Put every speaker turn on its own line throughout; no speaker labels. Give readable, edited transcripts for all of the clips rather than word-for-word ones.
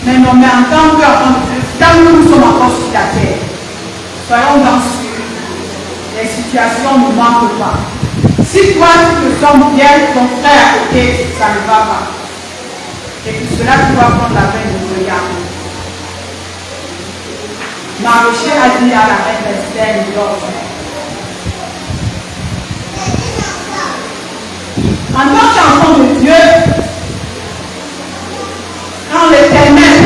Mais non, mais en tant qu'enfant de Dieu, tant que nous sommes encore sur la terre, soyons dans ce les situations ne manquent pas. Si toi tu te sens bien, ton frère à côté, ça ne va pas. Et pour cela, tu dois prendre la peine de regarder. Mardochée a dit à la reine Esther, en tant qu'enfant de Dieu, quand l'Éternel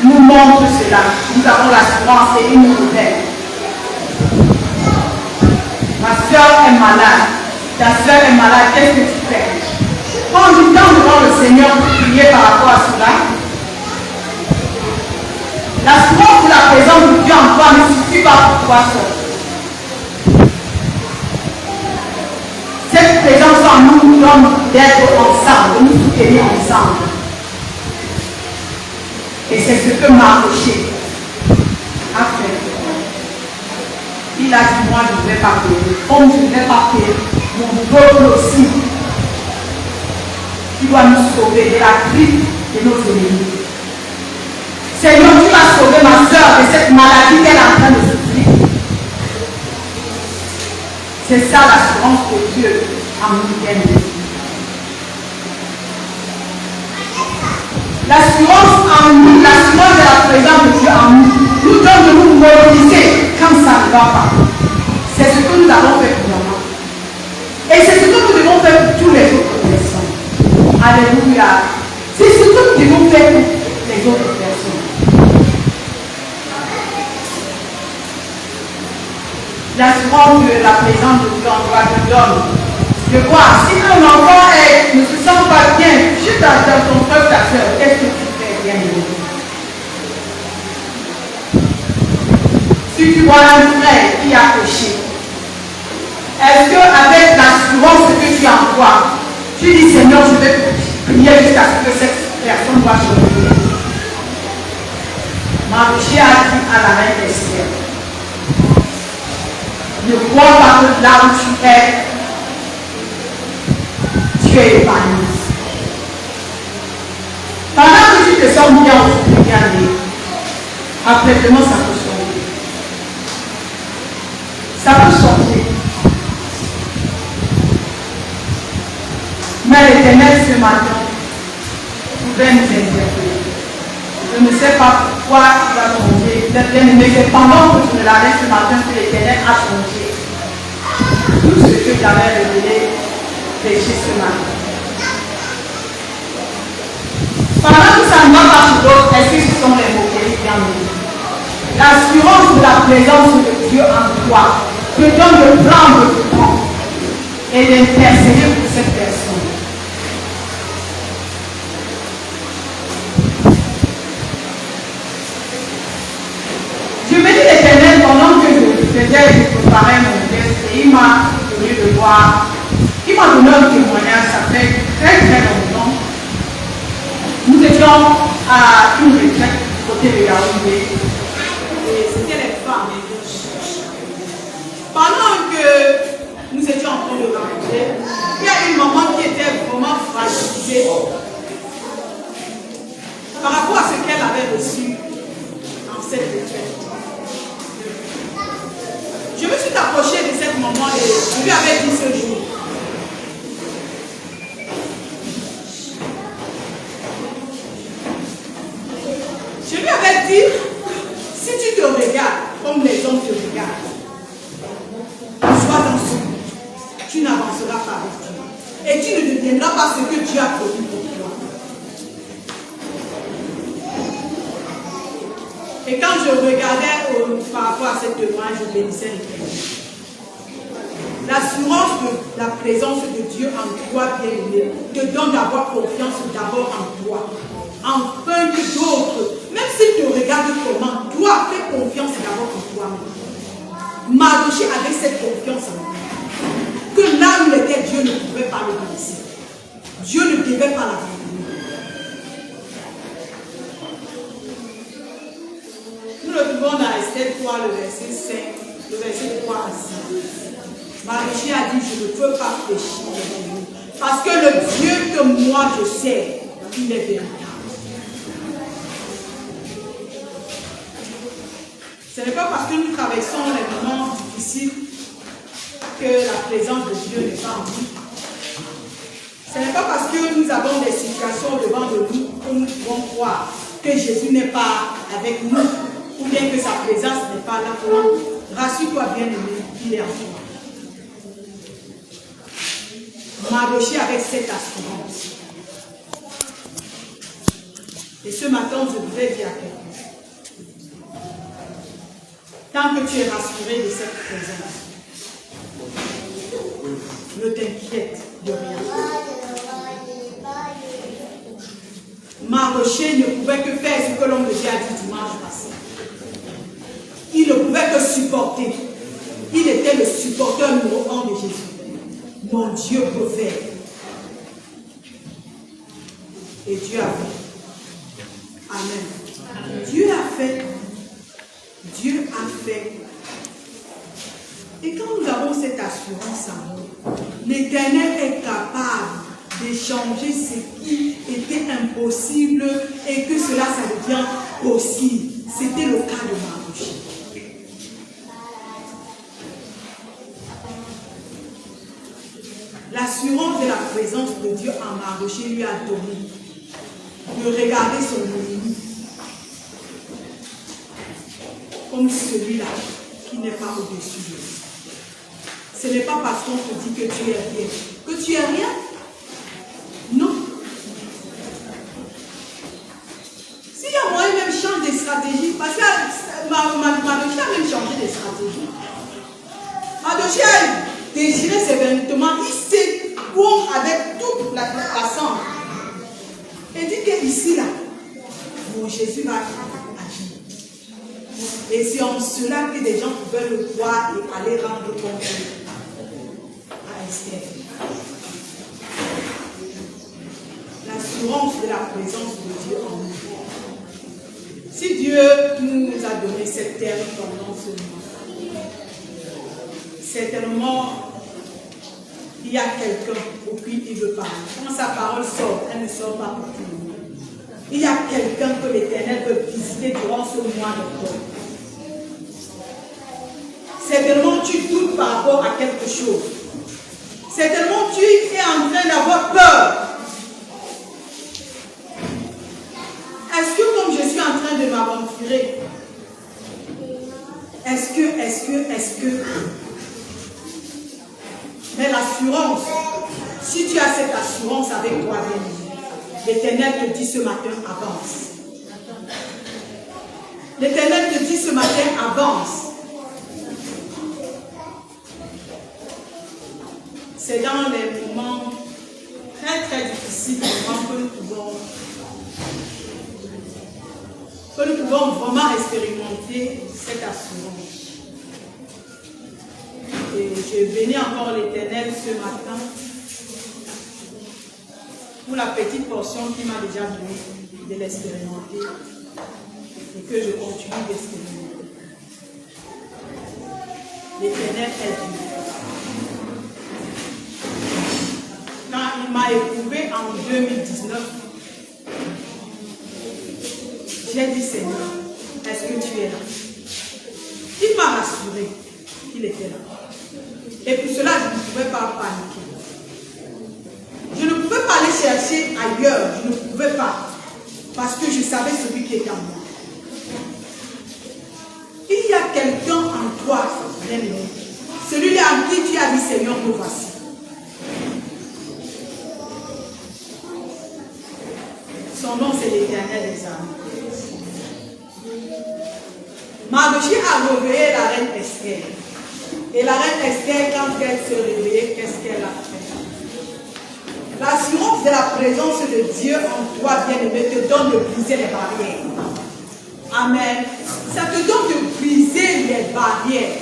nous montre cela, nous avons l'assurance et il nous révèle. Ma soeur est malade, ta soeur est malade, qu'est-ce que tu fais? Prends du temps devant le Seigneur pour prier par rapport à cela. L'assurance de la présence de Dieu en toi ne suffit pas pour toi seul. Cette présence en nous nous donne d'être ensemble, de nous soutenir ensemble. Et c'est ce que Mardochée a fait. Il a dit, moi je ne vais pas payer. Comme je ne vais pas payer, mon peuple aussi, tu dois nous sauver de la crise de nos ennemis. Seigneur, tu vas sauver ma soeur de cette maladie qu'elle est en train de souffrir. C'est ça l'assurance que Dieu a nous donne. L'assurance en nous, l'assurance de la présence de Dieu en nous, nous donne de nous mobiliser quand ça ne va pas. C'est ce que nous avons fait pour nous. Et c'est ce que nous devons faire pour tous les autres personnes. Alléluia. C'est ce que nous devons faire pour les autres personnes. L'assurance de la présence de Dieu en toi te donne de voir si un enfant ne se sent pas bien, je t'attends ton frère, ta soeur, qu'est-ce que tu fais bien de si tu vois un frère qui a péché, est-ce qu'avec l'assurance que tu as en toi, tu dis Seigneur, je vais prier jusqu'à ce que cette personne soit changer? Mardochée a dit à la reine Esther, ne crois pas que là où tu es, tu es épanoui. Pendant que tu te sens bien aujourd'hui, bien né, après-demain, ça peut changer. Ça peut changer. Mais l'Éternel ce matin pouvait nous interpeller. Je ne sais pas pourquoi il a changé. Mais c'est pendant que je me lavais ce matin que l'Éternel a changé. Tout ce que j'avais révélé, péché ce matin. Pendant que ça ne va pas sur d'autres, est-ce que ce sont les moqueries bien menées? L'assurance de la présence de Dieu en toi te donne de prendre le temps et d'intercéder pour cette personne. Je me dis l'Éternel pendant que je préparais mon test et il m'a donné de voir, il m'a donné un témoignage, ça fait très très longtemps. Nous étions à une retraite côté de Yaoundé et c'était les femmes. Pendant que nous étions en train de manger, il y a une maman qui était vraiment fragilisée par rapport à ce qu'elle avait reçu en cette retraite. Je me suis approchée de cette maman et je lui avais dit ce jour. Je lui avais dit, si tu te regardes comme les hommes te regardent, sois dans ce but, tu n'avanceras pas avec Dieu. Et tu ne deviendras pas ce que Dieu a promis pour toi. Et quand je regardais par rapport à cette témoignage, je bénissais l'Éternel. L'assurance de la présence de Dieu en toi, bien-aimé, te donne d'avoir confiance d'abord en toi. Enfin que d'autres, même s'ils te regardent comment, toi, fais confiance d'abord en toi-même. Mardochée avait cette confiance en lui. Que là où il était, Dieu ne pouvait pas le blesser. Dieu ne devait pas l'abandonner. Nous le trouvons dans Esther 3, le verset 5, le verset 3 à 6. Mardochée a dit, je ne peux pas pécher devant vous. Parce que le Dieu que moi je sais, il est véritable. Ce n'est pas parce que nous traversons les moments difficiles que la présence de Dieu n'est pas en nous. Ce n'est pas parce que nous avons des situations devant de nous que nous pouvons croire que Jésus n'est pas avec nous ou bien que sa présence n'est pas là pour nous. Rassure-toi, bien-aimé, il est en toi. Marcher avec cette assurance. Et ce matin, je voudrais dire à quelqu'un, tant que tu es rassuré de cette présence, ne t'inquiète de rien. Mardochée ne pouvait que faire ce que l'homme de Dieu a dit dimanche passé. Il ne pouvait que supporter. Il était le supporteur numéro 1 de Jésus. Mon Dieu peut faire. Et Dieu a fait. Amen. Dieu a fait. Dieu a fait. Et quand nous avons cette assurance en nous, l'Éternel est capable d'échanger ce qui était impossible et que cela, ça devient possible. C'était le cas de Mardochée. L'assurance de la présence de Dieu en Mardochée lui a donné de regarder son ennemi comme celui-là qui n'est pas au-dessus de lui. Ce n'est pas parce qu'on te dit que tu es rien. Que tu es rien? Non. S'il y a moyen, même change de stratégie, parce que Mardochée a même changé de stratégie. Mardochée a désiré ses vêtements, il s'est bon avec toute la sang. Et dit que ici, là, mon Jésus va agir. Et c'est en cela que des gens pouvaient le croire et aller rendre compte à Esther. L'assurance de la présence de Dieu en nous. Si Dieu nous a donné cette terre pendant ce moment, certainement, il y a quelqu'un au qui il veut parler. Quand sa parole sort, elle ne sort pas pour tout le monde. Il y a quelqu'un que l'Éternel veut visiter durant ce mois d'octobre. Certainement, tu doutes par rapport à quelque chose. Certainement, tu es en train d'avoir peur. Est-ce que comme je suis en train de m'aventurer, est-ce que mais l'assurance, si tu as cette assurance avec toi, l'Éternel te dit ce matin, avance. L'Éternel te dit ce matin, avance. C'est dans les moments très très difficiles que nous pouvons vraiment expérimenter cette assurance. Et je bénis encore l'Éternel ce matin pour la petite portion qu'il m'a déjà donnée de l'expérimenter et que je continue d'expérimenter. L'Éternel est Dieu. Quand il m'a éprouvé en 2019, j'ai dit Seigneur, est-ce que tu es là? Il m'a rassuré qu'il était là. Et pour cela, je ne pouvais pas paniquer. Je ne pouvais pas aller chercher ailleurs. Je ne pouvais pas. Parce que je savais celui qui était en moi. Il y a quelqu'un en toi, bien-aimé. Celui-là en qui tu as dit Seigneur, nous voici. Son nom, c'est l'Éternel des armées. Mardochée a réveillé la reine Esther. Et la reine Esther, quand elle se réveillait, qu'est-ce qu'elle a fait? L'assurance de la présence de Dieu en toi, bien-aimé, te donne de briser les barrières. Amen. Ça te donne de briser les barrières.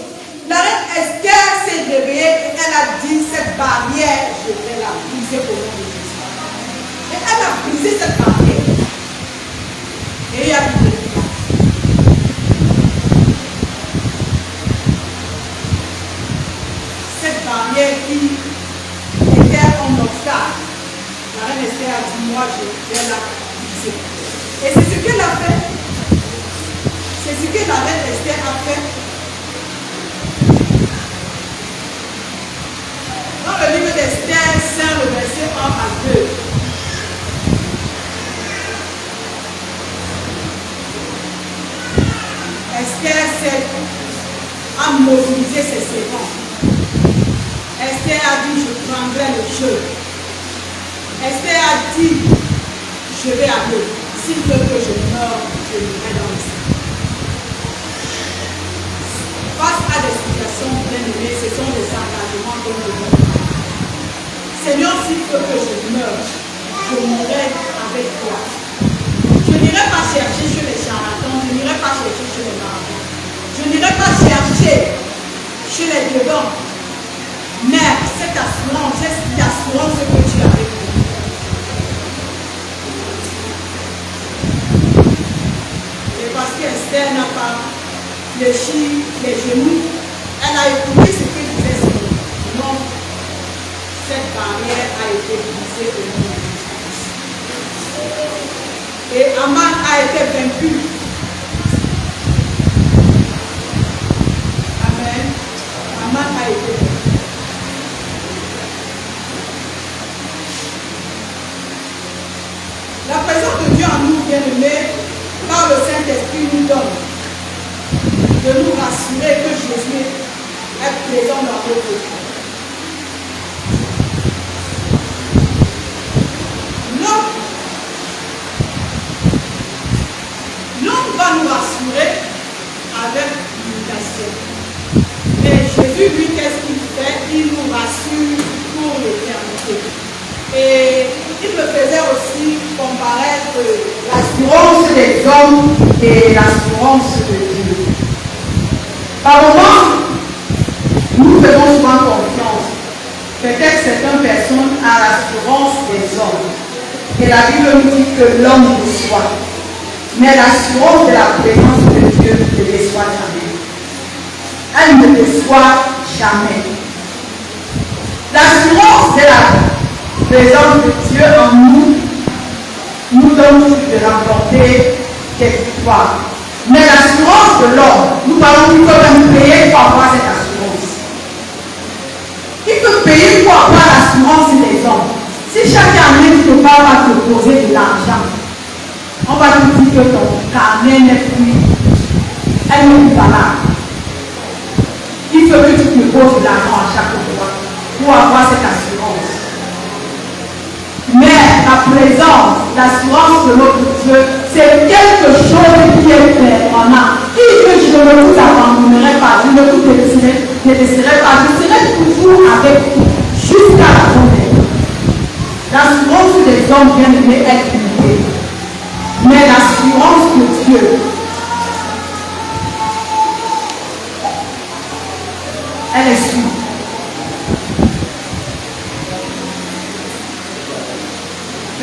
La reine Esther s'est réveillée et elle a dit, cette barrière, je vais la briser au nom de Jésus. Et elle a brisé cette barrière. Et il y a eu barrière qui était un obstacle. La reine Esther a dit, moi je vais la briser. Et c'est ce qu'elle a fait. C'est ce que la reine Esther a fait. Dans le livre d'Esther 5, le verset 1 à 2. Esther a mobilisé ses servants. Esther a dit, je prendrai le jeu. Esther a dit, je vais aller. S'il veut que je meure, je irai dans le sang. Face à des situations bien aimées, ce sont des engagements que nous devons prendre. Seigneur, s'il veut que je meure, je mourrai avec toi. Je n'irai pas chercher chez les charlatans, je n'irai pas chercher chez les marabouts. Je n'irai pas chercher chez les devants. Mais cette assurance, c'est l'assurance que tu as avec moi. C'est parce qu'Esther n'a pas fléchi les genoux. Elle a écouté ce que disait son nom. Cette barrière a été brisée au nom de Jésus. Et Aman a été vaincu. Amen. Aman a été vaincu. La présence de Dieu en nous, bien-aimés, par le Saint-Esprit, nous donne de nous rassurer que Jésus est présent dans notre vie. L'homme va nous rassurer avec l'imitation. Mais Jésus, lui, qu'est-ce qu'il fait? Il nous rassure pour l'éternité. Et il me faisait aussi comparaître l'assurance des hommes et l'assurance de Dieu. Par moments, nous faisons souvent confiance. Peut-être certaines personnes à l'assurance des hommes. Et la Bible nous dit que l'homme déçoit. Mais l'assurance de la présence de Dieu ne déçoit jamais. Elle ne déçoit jamais. L'assurance de la présence de Dieu en nous nous donne de remporter des victoires. Mais l'assurance de l'homme, nous parlons qu'il faut même payer pour avoir cette assurance. Il faut payer pour avoir l'assurance des hommes. Si chaque année tu ne vas pas te poser de l'argent, on va te dire que ton carnet n'est plus, elle n'est plus valable. Il faut que tu te poses de l'argent à chaque fois pour avoir cette assurance. Mais la présence, l'assurance de notre Dieu, c'est quelque chose qui est permanent. Il dit que je ne vous abandonnerai pas, je ne vous délaisserai pas, je serai toujours avec vous jusqu'à la fin des temps. L'assurance des hommes bien-aimés est limitée. Mais l'assurance de Dieu, elle est sûre.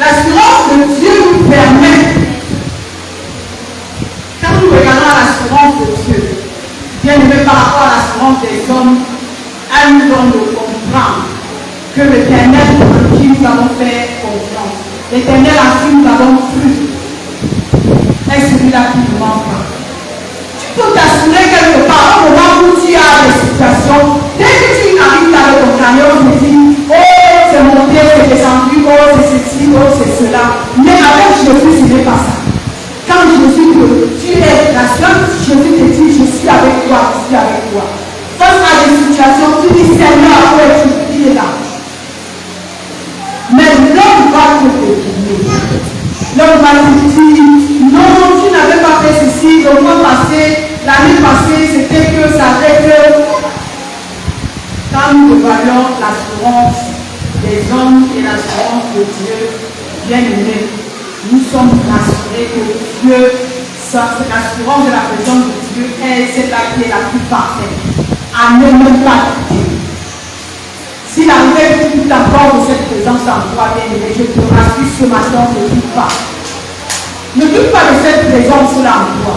L'assurance de Dieu nous permet, quand nous regardons l'assurance de Dieu, bien aimé par rapport à l'assurance des hommes, elle nous donne de comprendre que l'Éternel en qui nous avons fait confiance, l'Éternel en qui nous avons cru, est celui-là qui ne manque pas. Tu peux t'assurer quelque part, au moment où tu as des situations, dès que tu arrives avec ton camion, tu te dis, oh, c'est monté, c'est descendu, oh, c'est ceci, oh, c'est cela. Mais avec Jésus, ce n'est pas ça. Quand Jésus tu es la seule, Jésus te dit, je suis avec toi, je suis avec toi. Face à des situations, tu dis, Seigneur, où es-tu? Il est là. Mais l'homme va te détourner. L'homme va te dire, non, tu n'avais pas fait ceci, le mois passé, l'année passée, c'était que ça fait que. Quand nous évaluons l'assurance des hommes et l'assurance de Dieu, bien aimé, nous sommes rassurés que Dieu, l'assurance de la présence de Dieu est celle-là qui est la plus parfaite. À ne même pas quitter. S'il arrivait que tu t'apportes de cette présence en toi, bien aimé, je te rassure ce matin, ne doute pas. Ne doute pas de cette présence-là en toi.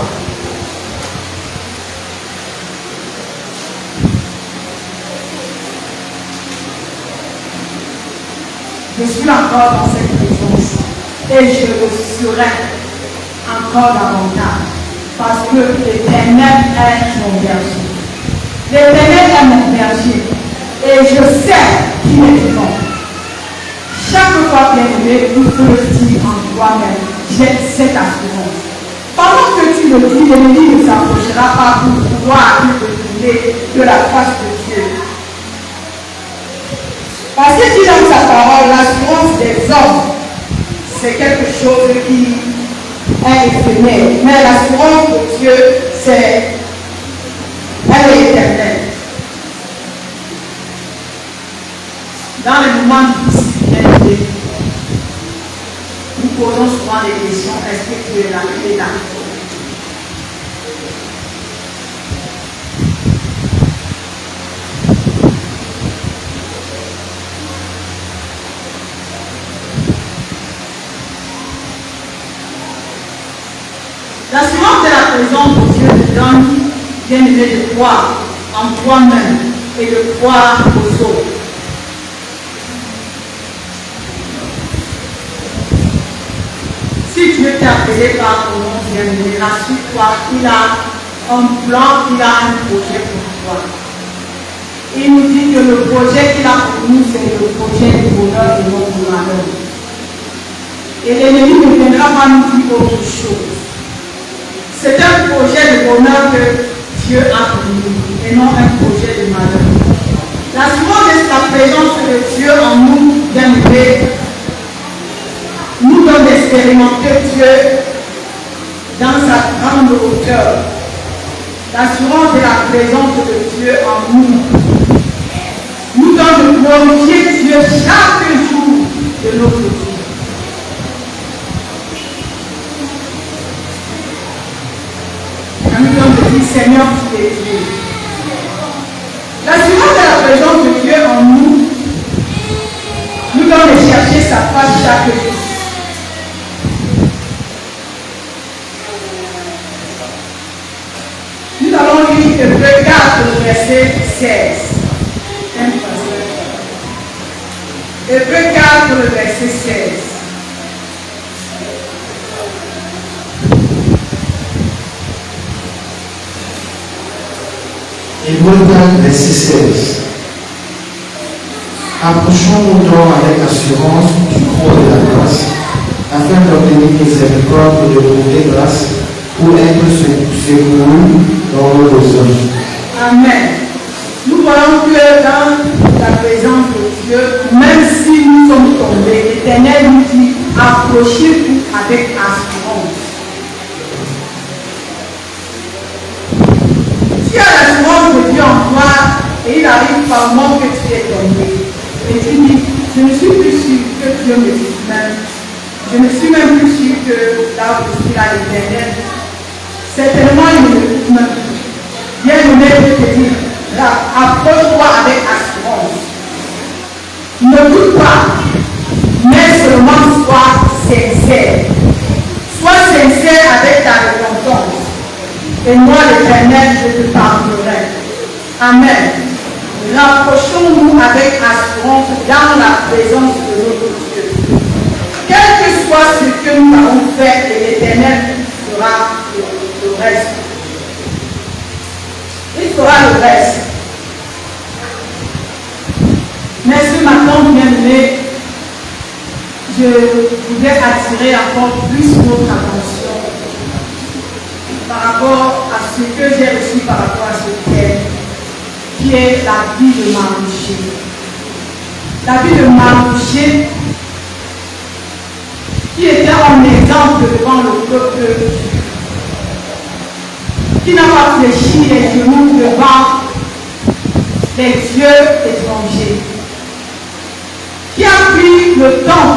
Je suis encore dans cette présence et je le serai encore davantage.
parce que l'Éternel est mon berger. L'Éternel est mon berger et je sais qu'il est vivant. Chaque fois, bien-aimé, il faut le dire en toi-même. J'ai cette assurance. Pendant que tu le dis, l'ennemi ne s'approchera pas pour pouvoir te retourner de la face de Dieu. Parce que dit dans sa parole, l'assurance des hommes, c'est quelque chose qui est éphémère. Mais l'assurance de Dieu, elle est éternelle. Dans les moments difficiles, nous posons souvent des questions. Est-ce que tu es là? Il est là. L'assurance de la présence de Dieu te donne, bien aimé, de croire en toi-même et de croire aux autres. Si Dieu t'a appelé par ton nom, bien aimé, rassure-toi, il a un plan, il a un projet pour toi. Il nous dit que le projet qu'il a pour nous, c'est le projet du bonheur de notre malheur. Et l'ennemi ne viendra pas nous dire autre chose. C'est un projet de bonheur que Dieu a pour nous et non un projet de malheur. L'assurance de sa présence de Dieu en nous, bien-aimés, nous donne d'expérimenter Dieu dans sa grande hauteur. L'assurance de la présence de Dieu en nous nous donne de glorifier Dieu chaque jour de notre vie. Nous donne de dire Seigneur, tu es Dieu. L'assurance de la présence de Dieu en nous nous donne de chercher sa face chaque jour. Nous allons lire Hébreux 4, le verset 16. Hébreux 4, le verset 16.
Hébreux 4, verset 16. Approchons-nous donc avec assurance du trône de la grâce, afin d'obtenir miséricorde et de trouver grâce pour être secourus dans nos besoins.
Amen. Nous voyons que dans la présence de Dieu, même si nous sommes tombés, l'Éternel nous dit approchez-vous avec assurance. Tu as l'assurance de Dieu en toi et il arrive par moment que tu es tombé. Et tu dis, je ne suis plus sûr que Dieu me dit même. Je ne suis même plus sûr que là où je suis là, l'Éternel. Certainement, il me dit même. Bien aimé, je te dis, approche-toi avec assurance. Ne doute pas, mais seulement sois sincère. Sois sincère avec ta repentance. Et moi, l'Éternel, je te pardonnerai. Amen. Rapprochons-nous avec assurance dans la présence de notre Dieu. Quel que soit ce que nous avons fait, l'Éternel fera le reste. Il fera le reste. Mais ce matin, bien-aimé, je voudrais attirer encore plus notre attention par rapport à ce que j'ai reçu par rapport à ce thème, qui est la vie de Marouché. La vie de Marouché, qui était un exemple devant le peuple, qui n'a pas fléchi les genoux devant les dieux étrangers, qui a pris le temps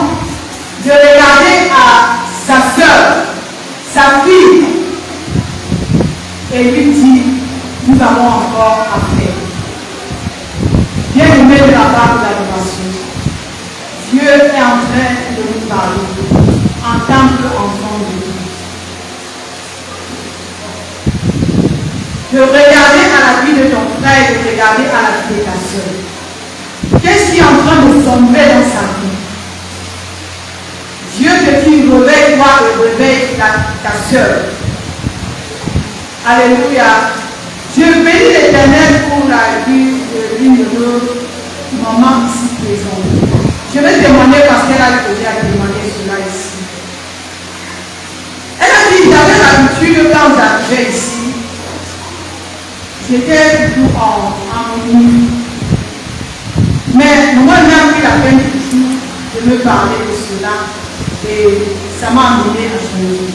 de regarder à sa sœur, sa fille, et lui dit, nous avons encore à faire. Bien aimé de la part de l'adoration, Dieu est en train de nous parler en tant qu'enfant de Dieu. De regarder à la vie de ton frère et de regarder à la vie de ta soeur. Qu'est-ce qui est en train de sombrer dans sa vie? Dieu te dit, réveille-toi et réveille ta soeur. Alléluia. Je bénis l'Éternel pour la vie de l'une de nos mamans ici présentes. Je vais témoigner parce qu'elle a déjà témoigné cela ici. Elle a dit, j'avais l'habitude quand j'arrivais ici, j'étais toujours en harmonie. Mais moi, j'ai pris la peine toujours de me parler de cela et ça m'a amené à changer.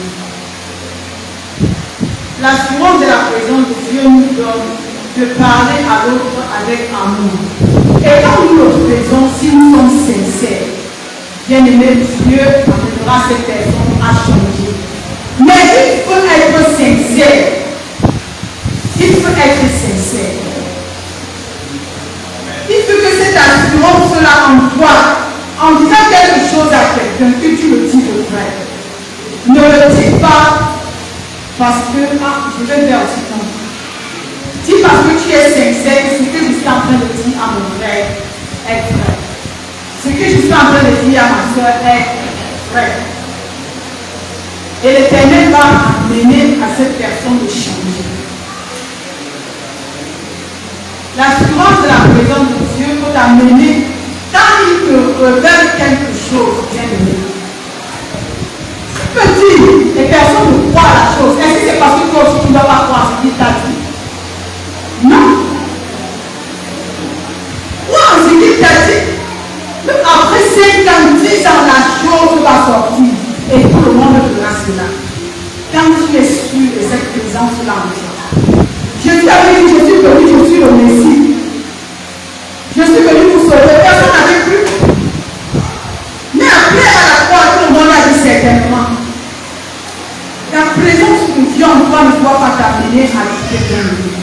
L'assurance de la présence de Dieu nous donne de parler à l'autre avec amour. Et quand nous le faisons, si nous sommes sincères, bien aimé, Dieu amènera cette personne à changer. Mais il faut être sincère. Il faut être sincère. Il faut que cette assurance-là en toi, en disant quelque chose à quelqu'un, que tu le dis de vrai. Ne le dis pas parce que, je vais faire aussi comme ça. Dis parce que tu es sincère, ce que je suis en train de dire à mon frère est vrai. Ce que je suis en train de dire à ma soeur est vrai. Et l'Éternel va amener à cette personne de changer. L'assurance de la présence de Dieu peut t'amener, quand il te révèle quelque chose, bien aimé. Petit, les personnes ne croient à la chose. Est-ce que c'est parce que toi aussi tu ne dois pas croire ce qu'il t'a dit? Non. Crois en ce qu'il t'a dit. Même après 5 ans, 10 ans, la chose va sortir. Et tout le monde fera cela. Quand tu es sûr de cette présence-là en toi. Jésus avait dit, je suis venu, je suis le Messie. Je suis venu pour sauver. Personne n'avait cru. Mais après, à la croix, tout le monde a dit certainement. La présence de Dieu en toi ne doit pas t'amener à quitter ton vie.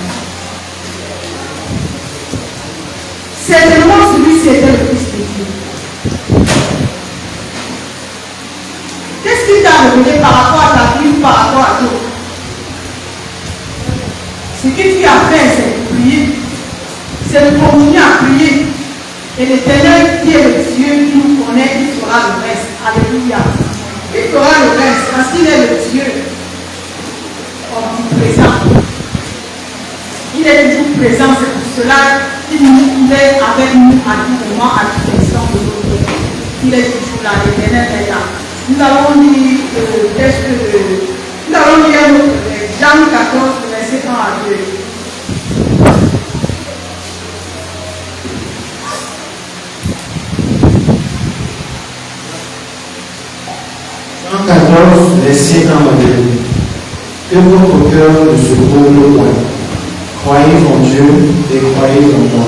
Certainement, celui-ci était le Fils de Dieu. Qu'est-ce qui t'a révélé par rapport à ta vie ou par rapport à d'autres? Ce que tu as fait, c'est de prier. C'est de continuer à prier. Et l'Éternel, qui est le Dieu qui nous connaît, il fera le reste. Alléluia. Il fera le reste parce qu'il est le Dieu omniprésent. Il est toujours présent, c'est pour cela qu'il est avec nous à tout moment, à tout instant de notre vie. Il est toujours là, l'Éternel est là. Nous allons lire le texte de. Nous allons lire Jean 14, verset 1 à 2.
Jean 14, verset 1 à 2. Que votre cœur ne se trouble point. Croyez en Dieu et croyez en moi.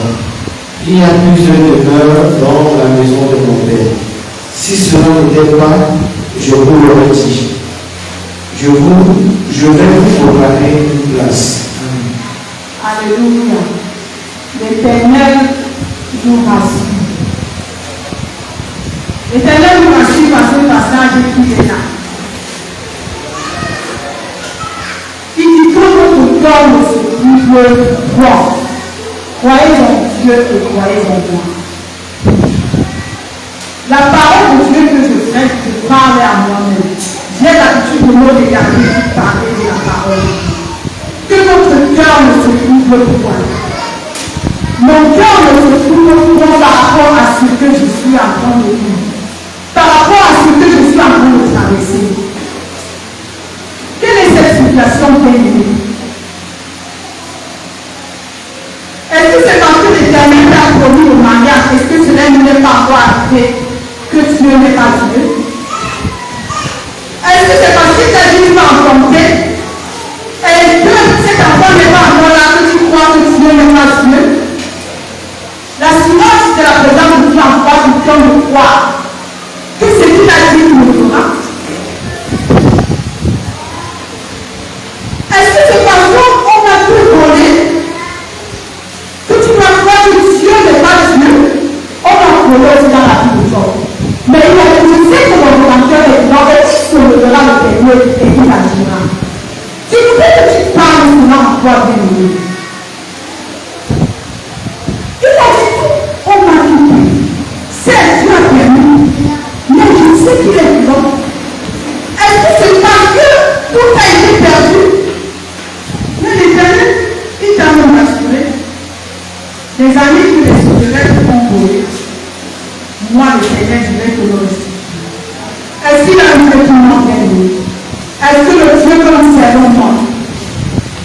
Il y a plusieurs demeures dans la maison de mon Père. Si cela n'était pas, je vous l'aurais dit. Je vais vous préparer une place.
Alléluia. L'Éternel nous rassure. L'Éternel nous rassure par ce passage qui est là. Il dit que votre cœur ne se trouble point. Croyez en Dieu et croyez en moi. La parole de Dieu que je fais, je parle à moi-même. J'ai l'habitude de me regarder et parler de la parole. Que votre cœur ne se trouble point. Mon cœur ne se trouble point par rapport à ce que je suis en train de vivre. Par rapport à ce que je suis en train de traverser. Quelle est cette situation bénie? Est-ce que c'est parce que l'Éternel t'a promis le mariage? Est-ce que cela n'est pas encore arrivé que Dieu n'est pas Dieu? Est-ce que c'est parce qu'il t'a dit qu'il va rencontrer et que cet enfant n'est pas encore là que tu crois que Dieu n'est pas Dieu? L'assurance de la présence de Dieu en toi, tu peux me croire que ce qu'il a dit, il me fera. Est-ce que c'est parce qu'on a pu voler que tu dois croire que Dieu n'est pas Dieu? On a volé aussi dans la vie de Job. Mais il a dit, je sais que mon volontaire est blanc et il se levera le dernier et il agira. Je voudrais que tu parles maintenant en toi, bien-aimé. Il a dit tout, on m'a dit, c'est Dieu a permis, mais je sais qu'il est blanc. Est-ce que c'est parce que tout a été perdu? que le Dieu que nous servons ment.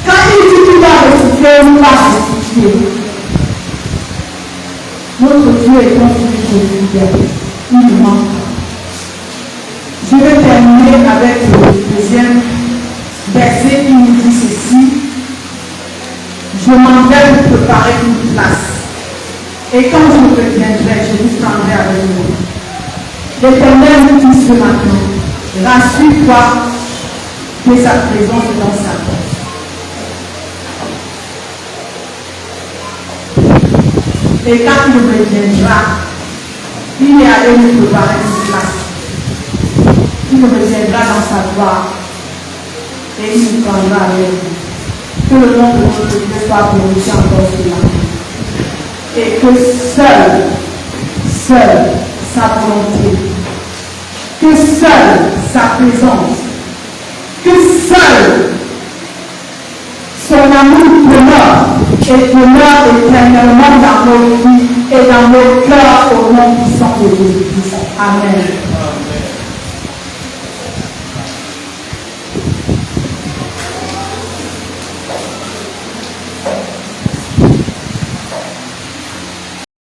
Quand il dit qu'il va rectifier, il va rectifier. Notre Dieu est un Dieu qui est fidèle. Il ne ment pas. Je vais terminer avec le deuxième verset qui nous dit ceci. Je m'en vais vous préparer une place. Et quand je reviendrai, je vous prendrai avec moi. L'Éternel nous dit ce matin, rassure-toi que sa présence est dans sa porte. Et quand il reviendra, il est allé nous préparer une place. Il reviendra dans sa gloire et il nous prendra avec lui. Que le nom de notre Dieu soit glorifié encore ce matin. Et que seule sa volonté, que seule sa présence, que seul son amour demeure éternellement dans nos vies et dans nos cœurs au nom puissant de Jésus-Christ. Amen.